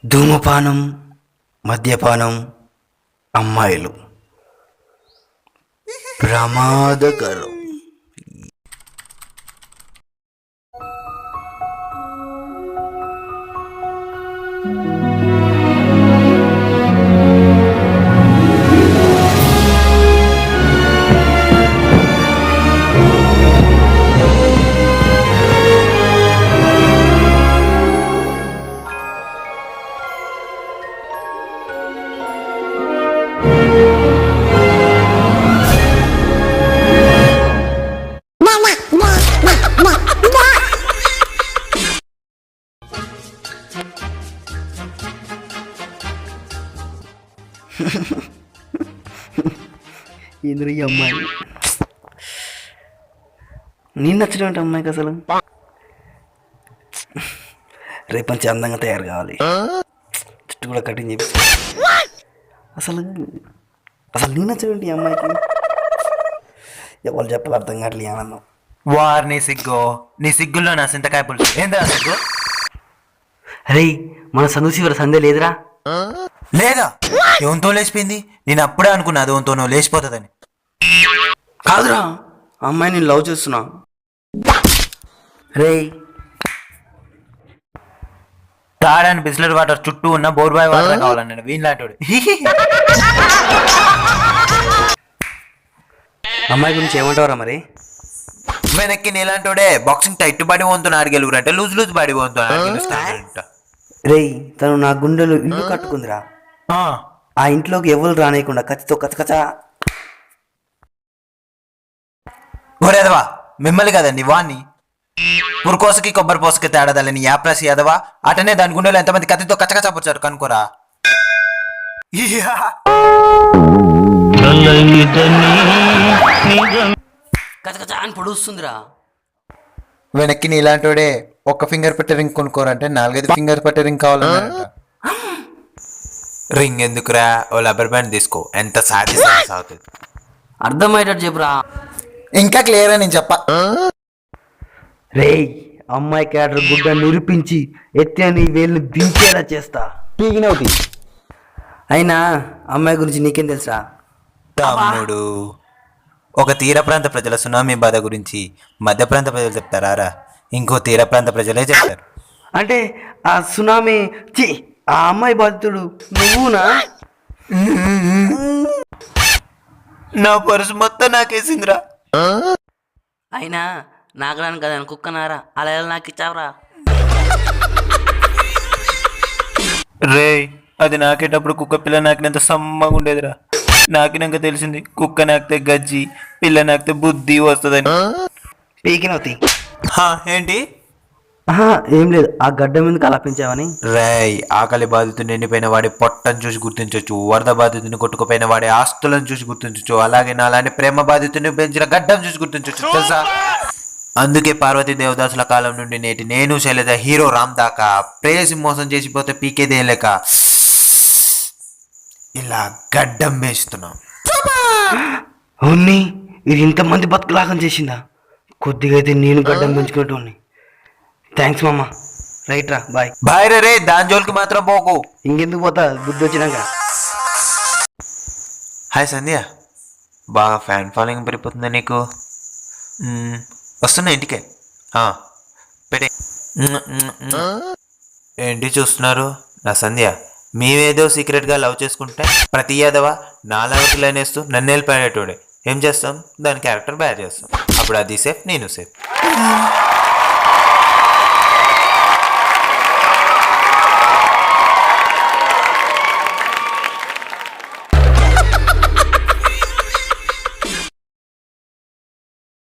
ధూమపానం, మద్యపానం, అమ్మాయిలు ప్రమాదకరం. ఇంద్ర ఈ అమ్మాయి నేను నచ్చినటువంటి అమ్మాయికి అసలు రేపు మంచి అందంగా తయారు కావాలి, చుట్టూ కూడా కటింగ్ చెప్పి అసలు అసలు నేను నచ్చినటువంటి ఈ అమ్మాయికి ఎవరు చెప్పాలి అర్థం కావట్లేదు ఆనందం. వార్ నీ సిగ్గు, నీ సిగ్గుల్లో నా సింతకాయ పులుసు ఏందా సిగ్గు? అరే మన సందుశివర సందే లేదురా? లేదా ఎవరితో లేచిపోయింది? నేను అప్పుడే అనుకున్నా అది ఎవరితోనో లేచిపోతుందని. కాదురా అమ్మాయి నేను లవ్ చేస్తున్నా. రే తాడాని బిస్లరీ వాటర్ చుట్టూ ఉన్న బోర్బాయ్ వాటర్ కావాలన్నాడు వీళ్ళంటాడు. అమ్మాయి గురించి ఏమంటావరా మరి? వెనక్కి నీలాంటోడే బాక్సింగ్ టైట్ బాడీ వంతున్నా అడిగెలుగురంటే లూజ్ లూజ్ బాడీ వంతున్నా. రేయ్ తను నా గుండెలు ఇల్లు కట్టుకుందిరా. ఆ ఇంట్లోకి ఎవరు రానేయకుండా కత్తితో కచకచ. గోరేదవా మిమ్మల్ని కదండి వాణ్ణి పురుకోసకి కొబ్బరి పోసకి తేడాదని యాప్రాసి యాదవా అటనే దాని గుండెలో ఎంతమంది కత్తితో కచ్చకచ్చపరిచారు కనుకోరా. కచకచ అని పొడుస్తుందిరా. వెనక్కి నీలాంటోడే ఒక్క ఫింగర్ పెట్టే రింగ్ కొనుక్కోరంటే 4-5 ఫింగర్ పెట్టే రింగ్ కావాలన్నారంట. రింగ్ ఎందుకురా, ఓ రబ్బర్ బ్యాండ్ తీసుకో, ఎంత సాటిస్ఫాక్షన్ అవుతుంది. అర్థమయ్యేటట్టు చెప్పురా. ఇంకా క్లియర్ అని నేను చెప్ప. రేయ్ అమ్మాయి క్యాటర్ గుడ్డ నిరూపించి ఎత్తి నీ వేలుని దించేలా చేస్తా. పీగినవుతి అయినా అమ్మాయి గురించి నీకేం తెలుసా? తమ్ముడు, ఒక తీర ప్రాంత ప్రజల సునామీ బాధ గురించి మధ్య ప్రాంత ప్రజలు చెప్తారా? ఇంకో తీర ప్రాంత ప్రజలే చెప్తారు. అంటే ఆ సునామీ ఆ అమ్మాయి బాధితుడు నువ్వునా? నా పరుసు మొత్తం నాకేసిందిరా. అయినా నాగరాను కదా కుక్కనారా, అలా ఎలా నాకు ఇచ్చావురా? రే అది నాకేటప్పుడు కుక్క పిల్ల నాకినంత సమ్మగా ఉండేదిరా. నాకినాక తెలిసింది కుక్క నాకితే గజ్జి, పిల్ల నాకితే బుద్ధి వస్తుందని. పీకినవుతి ఏంటి? ఏం లేదు, ఆ గడ్డ మీదకి అలా పెంచావని. రేయ్ ఆకలి బాధితుని ఎండిపోయిన వాడి పొట్టను చూసి గుర్తించవచ్చు, వరద బాధితుని కొట్టుకుపోయిన వాడి ఆస్తులను చూసి గుర్తించవచ్చు, అలాగే నాలాంటి ప్రేమ బాధితుని పెంచిన గడ్డం చూసి గుర్తించవచ్చు తెలుసా? అందుకే పార్వతీ దేవదాసుల కాలం నుండి నేటి నేను శైలజ హీరో రామ్ దాకా ప్రేయసి మోసం చేసిపోతే పీకేదే లేక ఇలా గడ్డం వేస్తున్నాం. అవునీ ఇది ఇంతమంది బతుకులాగం చేసిందా? కొద్దిగా అయితే నేను గడ్డం పెంచుకునేటోని. థ్యాంక్స్ మామ. రైట్ రా, బాయ్. బాయ్ రే, దాని జోలికి మాత్రం పోకు. ఇంకెందుకు పోతా, బుద్ధి వచ్చినాక. హాయ్ సంధ్య, బాగా ఫ్యాన్ ఫాలోయింగ్ పెరిగిపోతుందా నీకు? వస్తున్నా ఇంటికే. పెట్టే. ఏంటి చూస్తున్నారు? నా సంధ్య మేమేదో సీక్రెట్గా లవ్ చేసుకుంటే ప్రతి యాదవ నా లవ్కి లైనేస్తూ నన్ను వెళ్ళిపోయేటోడే. ఏం చేస్తాం, దాని క్యారెక్టర్ బ్యాడ్ చేస్తాం. అప్పుడు అది సేఫ్, నేను సేఫ్.